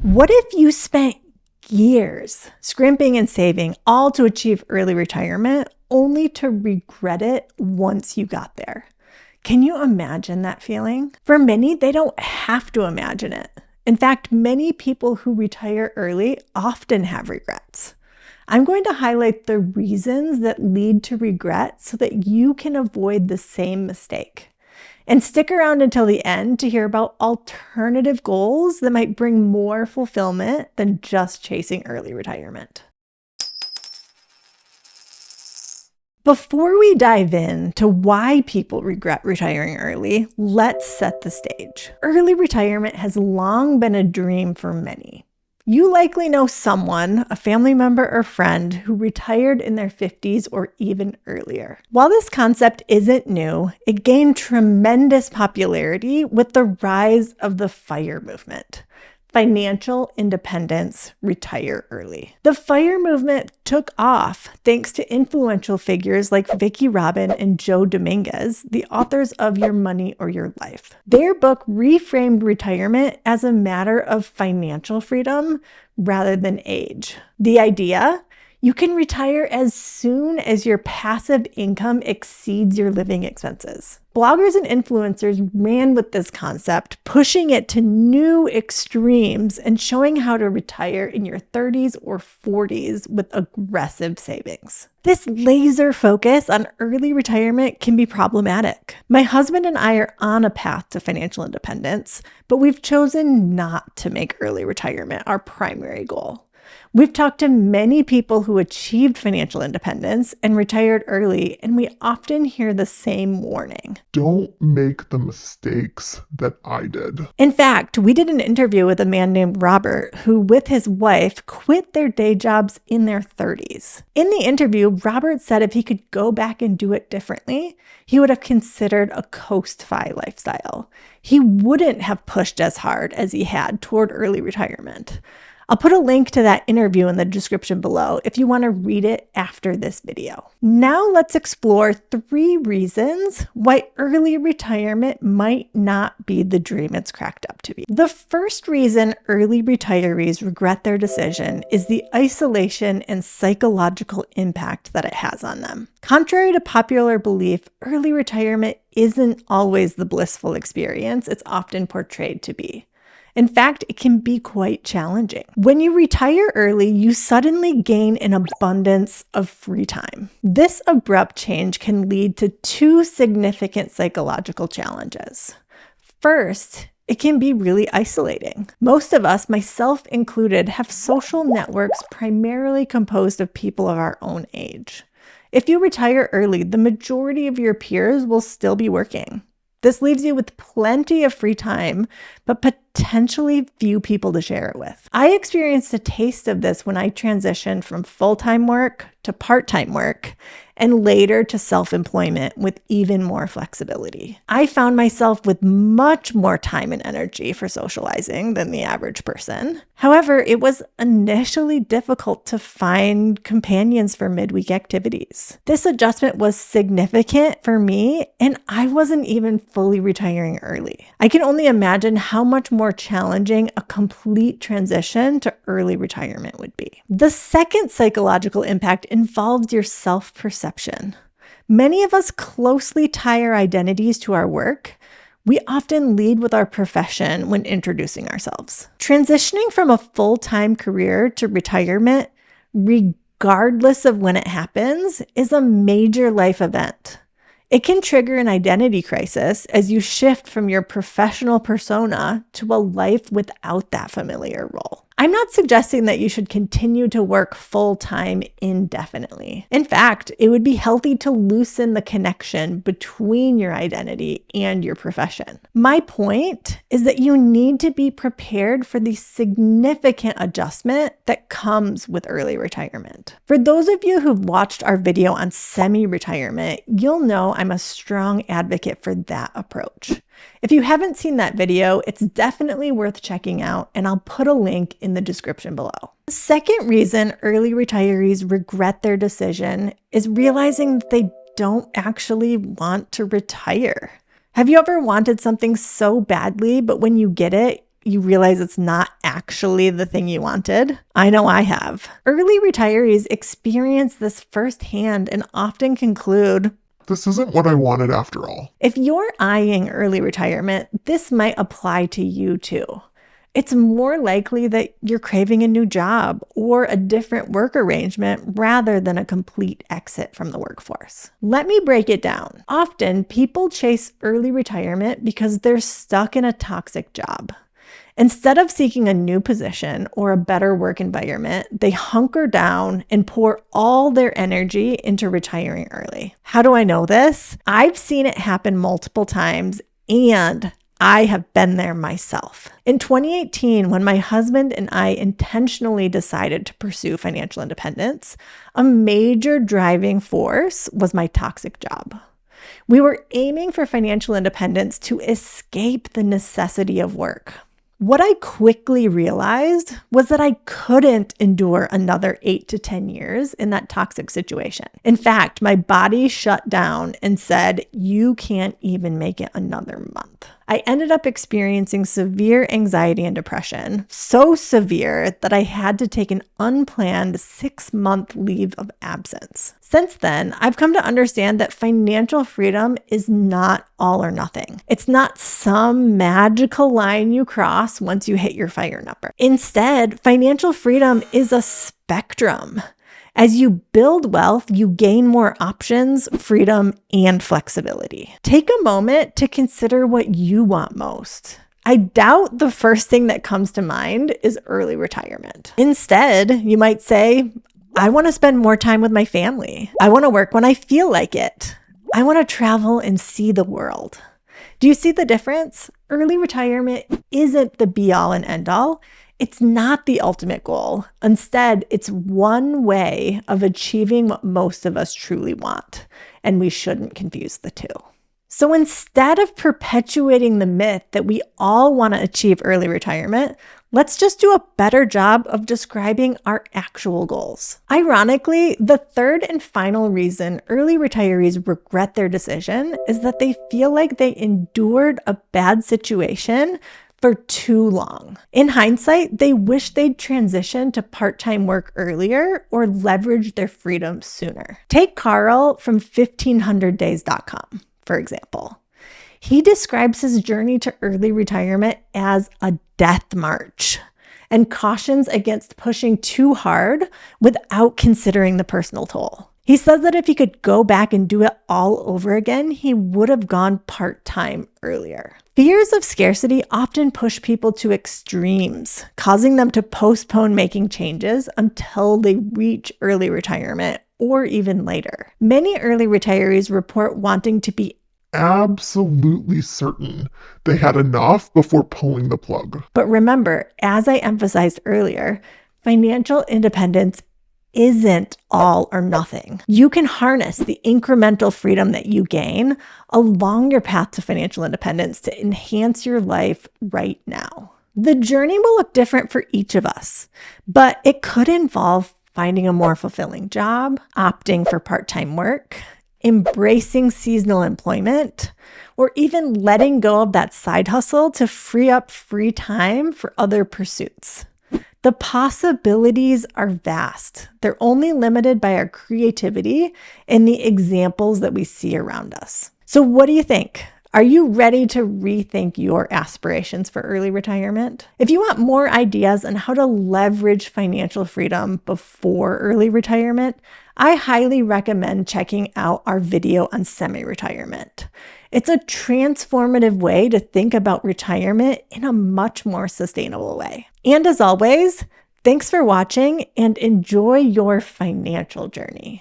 What if you spent years scrimping and saving all to achieve early retirement only to regret it once you got there? Can you imagine that feeling? For many, they don't have to imagine it. In fact, many people who retire early often have regrets. I'm going to highlight the reasons that lead to regret so that you can avoid the same mistake. And stick around until the end to hear about alternative goals that might bring more fulfillment than just chasing early retirement. Before we dive into why people regret retiring early, let's set the stage. Early retirement has long been a dream for many. You likely know someone, a family member or friend, who retired in their 50s or even earlier. While this concept isn't new, it gained tremendous popularity with the rise of the FIRE movement. Financial independence, retire early. The FIRE movement took off thanks to influential figures like Vicki Robin and Joe Dominguez, the authors of Your Money or Your Life. Their book reframed retirement as a matter of financial freedom rather than age. The idea? You can retire as soon as your passive income exceeds your living expenses. Bloggers and influencers ran with this concept, pushing it to new extremes and showing how to retire in your 30s or 40s with aggressive savings. This laser focus on early retirement can be problematic. My husband and I are on a path to financial independence, but we've chosen not to make early retirement our primary goal. We've talked to many people who achieved financial independence and retired early, and we often hear the same warning. Don't make the mistakes that I did. In fact, we did an interview with a man named Robert who, with his wife, quit their day jobs in their 30s. In the interview, Robert said if he could go back and do it differently, he would have considered a coast-fi lifestyle. He wouldn't have pushed as hard as he had toward early retirement. I'll put a link to that interview in the description below if you want to read it after this video. Now let's explore 3 reasons why early retirement might not be the dream it's cracked up to be. The first reason early retirees regret their decision is the isolation and psychological impact that it has on them. Contrary to popular belief, early retirement isn't always the blissful experience it's often portrayed to be. In fact, it can be quite challenging. When you retire early, you suddenly gain an abundance of free time. This abrupt change can lead to 2 significant psychological challenges. First, it can be really isolating. Most of us, myself included, have social networks primarily composed of people of our own age. If you retire early, the majority of your peers will still be working. This leaves you with plenty of free time, but potentially few people to share it with. I experienced a taste of this when I transitioned from full-time work to part-time work, and later to self-employment with even more flexibility. I found myself with much more time and energy for socializing than the average person. However, it was initially difficult to find companions for midweek activities. This adjustment was significant for me, and I wasn't even fully retiring early. I can only imagine how much more challenging a complete transition to early retirement would be. The second psychological impact involves your self-perception. Many of us closely tie our identities to our work. We often lead with our profession when introducing ourselves. Transitioning from a full-time career to retirement, regardless of when it happens, is a major life event. It can trigger an identity crisis as you shift from your professional persona to a life without that familiar role. I'm not suggesting that you should continue to work full-time indefinitely. In fact, it would be healthy to loosen the connection between your identity and your profession. My point is that you need to be prepared for the significant adjustment that comes with early retirement. For those of you who've watched our video on semi-retirement, you'll know I'm a strong advocate for that approach. If you haven't seen that video, it's definitely worth checking out, and I'll put a link in the description below. The second reason early retirees regret their decision is realizing that they don't actually want to retire. Have you ever wanted something so badly, but when you get it, you realize it's not actually the thing you wanted? I know I have. Early retirees experience this firsthand and often conclude, this isn't what I wanted after all. if you're eyeing early retirement, this might apply to you too. It's more likely that you're craving a new job or a different work arrangement rather than a complete exit from the workforce. Let me break it down. Often, people chase early retirement because they're stuck in a toxic job. Instead of seeking a new position or a better work environment, they hunker down and pour all their energy into retiring early. How do I know this? I've seen it happen multiple times, and I have been there myself. In 2018, when my husband and I intentionally decided to pursue financial independence, a major driving force was my toxic job. We were aiming for financial independence to escape the necessity of work. What I quickly realized was that I couldn't endure another 8 to 10 years in that toxic situation. In fact, my body shut down and said, you can't even make it another month. I ended up experiencing severe anxiety and depression, so severe that I had to take an unplanned 6-month leave of absence. Since then, I've come to understand that financial freedom is not all or nothing. It's not some magical line you cross once you hit your FIRE number. Instead, financial freedom is a spectrum. As you build wealth, you gain more options, freedom, and flexibility. Take a moment to consider what you want most. I doubt the first thing that comes to mind is early retirement. Instead, you might say, I want to spend more time with my family. I want to work when I feel like it. I want to travel and see the world. Do you see the difference? Early retirement isn't the be-all and end-all. It's not the ultimate goal. Instead, it's one way of achieving what most of us truly want, and we shouldn't confuse the two. So instead of perpetuating the myth that we all want to achieve early retirement, let's just do a better job of describing our actual goals. Ironically, the third and final reason early retirees regret their decision is that they feel like they endured a bad situation for too long. In hindsight, they wish they'd transitioned to part-time work earlier or leveraged their freedom sooner. Take Carl from 1500days.com, for example. He describes his journey to early retirement as a death march and cautions against pushing too hard without considering the personal toll. He says that if he could go back and do it all over again, he would have gone part-time earlier. Fears of scarcity often push people to extremes, causing them to postpone making changes until they reach early retirement or even later. Many early retirees report wanting to be absolutely certain they had enough before pulling the plug. But remember, as I emphasized earlier, financial independence isn't all or nothing. You can harness the incremental freedom that you gain along your path to financial independence to enhance your life right now. The journey will look different for each of us, but it could involve finding a more fulfilling job, opting for part-time work, embracing seasonal employment, or even letting go of that side hustle to free up free time for other pursuits. The possibilities are vast. They're only limited by our creativity and the examples that we see around us. So what do you think? Are you ready to rethink your aspirations for early retirement? If you want more ideas on how to leverage financial freedom before early retirement, I highly recommend checking out our video on semi-retirement. It's a transformative way to think about retirement in a much more sustainable way. And as always, thanks for watching and enjoy your financial journey.